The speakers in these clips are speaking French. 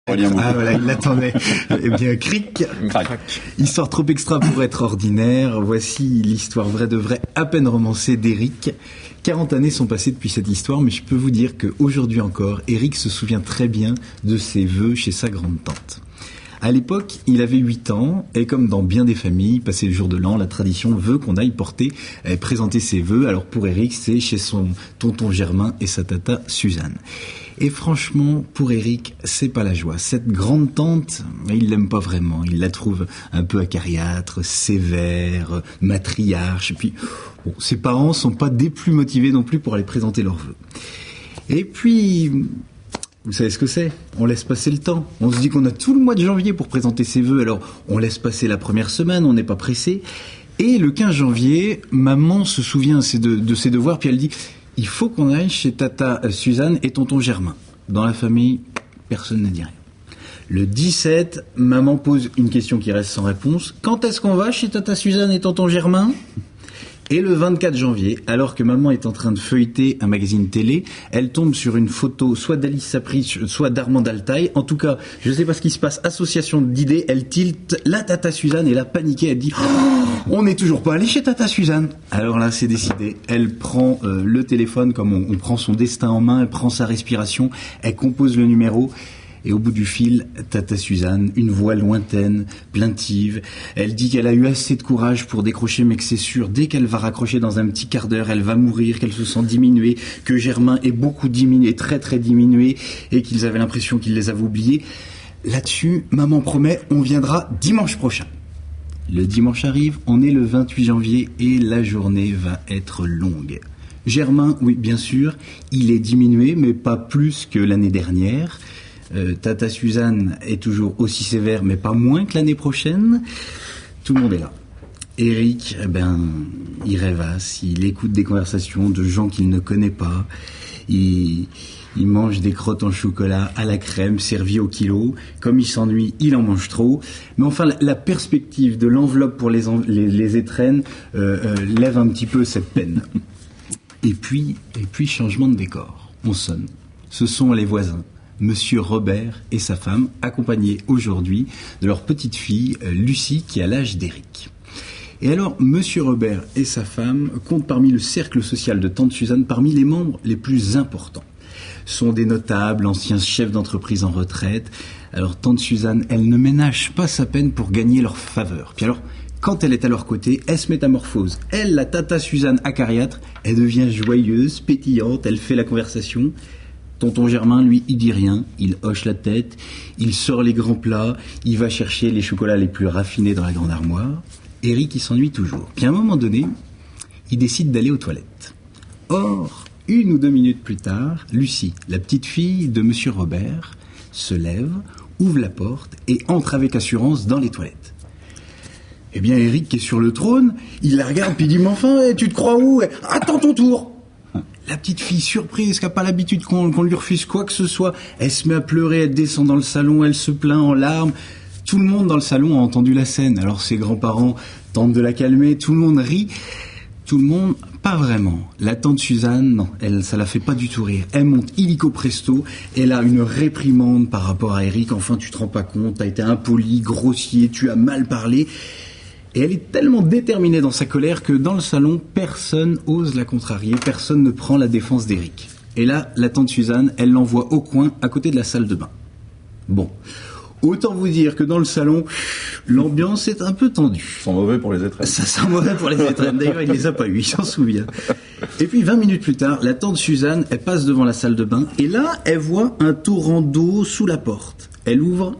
Ah voilà, il l'attendait. Eh bien, cric, histoire trop extra pour être ordinaire. Voici l'histoire vraie de vrai, à peine romancée d'Éric. 40 années sont passées depuis cette histoire, mais je peux vous dire qu'aujourd'hui encore, Éric se souvient très bien de ses vœux chez sa grande-tante. À l'époque, il avait 8 ans, et comme dans bien des familles, passé le jour de l'an, la tradition veut qu'on aille présenter ses vœux. Alors pour Éric, c'est chez son tonton Germain et sa tata Suzanne. Et franchement, pour Éric, c'est pas la joie. Cette grande-tante, il l'aime pas vraiment. Il la trouve un peu acariâtre, sévère, matriarche. Et puis, bon, ses parents sont pas des plus motivés non plus pour aller présenter leurs vœux. Et puis, vous savez ce que c'est ? On laisse passer le temps. On se dit qu'on a tout le mois de janvier pour présenter ses vœux. Alors, on laisse passer la première semaine, on n'est pas pressé. Et le 15 janvier, maman se souvient de ses devoirs, puis elle dit... Il faut qu'on aille chez tata Suzanne et tonton Germain. Dans la famille, personne ne dit rien. Le 17, maman pose une question qui reste sans réponse. Quand est-ce qu'on va chez tata Suzanne et tonton Germain ? Et le 24 janvier, alors que maman est en train de feuilleter un magazine télé, elle tombe sur une photo soit d'Alice Sapritch, soit d'Armand Altaï. En tout cas, je ne sais pas ce qui se passe, association d'idées, elle tilte la tata Suzanne et la paniquée, elle dit « On n'est toujours pas allé chez tata Suzanne !» Alors là, c'est décidé. Elle prend le téléphone comme on prend son destin en main, elle prend sa respiration, elle compose le numéro. Et au bout du fil, tata Suzanne, une voix lointaine, plaintive. Elle dit qu'elle a eu assez de courage pour décrocher, mais que c'est sûr, dès qu'elle va raccrocher dans un petit quart d'heure, elle va mourir, qu'elle se sent diminuée, que Germain est beaucoup diminué, très très diminué, et qu'ils avaient l'impression qu'il les avait oubliés. Là-dessus, maman promet, on viendra dimanche prochain. Le dimanche arrive, on est le 28 janvier, et la journée va être longue. Germain, oui, bien sûr, il est diminué, mais pas plus que l'année dernière. Tata Suzanne est toujours aussi sévère, mais pas moins que l'année prochaine. Tout le monde est là. Éric, il rêvasse, il écoute des conversations de gens qu'il ne connaît pas. Il mange des crottes en chocolat à la crème, servies au kilo. Comme il s'ennuie, il en mange trop. Mais enfin, la perspective de l'enveloppe pour les étrennes lève un petit peu cette peine. Et puis, changement de décor. On sonne. Ce sont les voisins. Monsieur Robert et sa femme, accompagnés aujourd'hui de leur petite fille, Lucie, qui a l'âge d'Éric. Et alors, Monsieur Robert et sa femme comptent parmi le cercle social de tante Suzanne, parmi les membres les plus importants. Sont des notables, anciens chefs d'entreprise en retraite. Alors, tante Suzanne, elle ne ménage pas sa peine pour gagner leur faveur. Puis alors, quand elle est à leur côté, elle se métamorphose. Elle, la tata Suzanne acariâtre, elle devient joyeuse, pétillante, elle fait la conversation. Tonton Germain, lui, il dit rien, il hoche la tête, il sort les grands plats, il va chercher les chocolats les plus raffinés dans la grande armoire. Éric, il s'ennuie toujours. Puis à un moment donné, il décide d'aller aux toilettes. Or, 1 ou 2 minutes plus tard, Lucie, la petite fille de Monsieur Robert, se lève, ouvre la porte et entre avec assurance dans les toilettes. Eh bien, Éric, qui est sur le trône, il la regarde puis il dit « Mais enfin, tu te crois où ? Attends ton tour !» La petite fille, surprise, qui n'a pas l'habitude qu'on lui refuse quoi que ce soit, elle se met à pleurer, elle descend dans le salon, elle se plaint en larmes. Tout le monde dans le salon a entendu la scène. Alors ses grands-parents tentent de la calmer, tout le monde rit. Tout le monde, pas vraiment. La tante Suzanne, non, ça la fait pas du tout rire. Elle monte illico presto, elle a une réprimande par rapport à Éric. Enfin, tu te rends pas compte, t'as été impoli, grossier, tu as mal parlé. Et elle est tellement déterminée dans sa colère que dans le salon, personne ose la contrarier, personne ne prend la défense d'Éric. Et là, la tante Suzanne, elle l'envoie au coin, à côté de la salle de bain. Bon, autant vous dire que dans le salon, l'ambiance est un peu tendue. Ça sent mauvais pour les étrennes. Ça sent mauvais pour les étrennes, d'ailleurs il les a pas eu, il s'en souvient. Et puis 20 minutes plus tard, la tante Suzanne, elle passe devant la salle de bain, et là, elle voit un torrent d'eau sous la porte. Elle ouvre...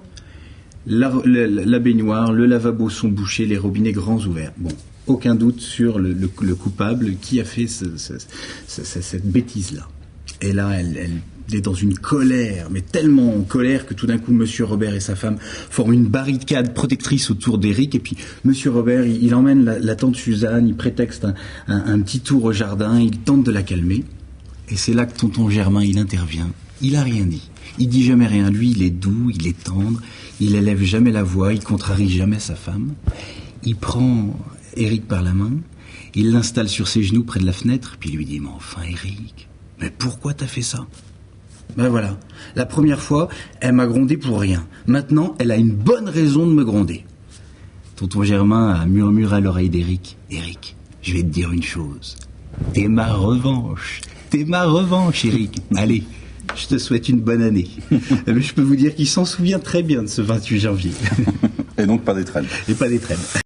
La baignoire, le lavabo sont bouchés, les robinets grands ouverts. Bon, aucun doute sur le coupable qui a fait cette bêtise-là. Et là, elle est dans une colère, mais tellement en colère que tout d'un coup, Monsieur Robert et sa femme forment une barricade protectrice autour d'Éric. Et puis, Monsieur Robert, il emmène la tante Suzanne, il prétexte un petit tour au jardin, il tente de la calmer. Et c'est là que tonton Germain, il intervient. Il a rien dit. Il dit jamais rien. Lui, il est doux, il est tendre. Il élève jamais la voix, il contrarie jamais sa femme. Il prend Éric par la main, il l'installe sur ses genoux près de la fenêtre, puis il lui dit « Mais enfin, Éric, mais pourquoi t'as fait ça ?» Ben voilà. La première fois, elle m'a grondé pour rien. Maintenant, elle a une bonne raison de me gronder. Tonton Germain a murmuré à l'oreille d'Éric. Éric, je vais te dire une chose. T'es ma revanche. T'es ma revanche, Éric. Allez, je te souhaite une bonne année. Mais je peux vous dire qu'il s'en souvient très bien de ce 28 janvier. Et donc pas d'étrennes. Et pas d'étrennes.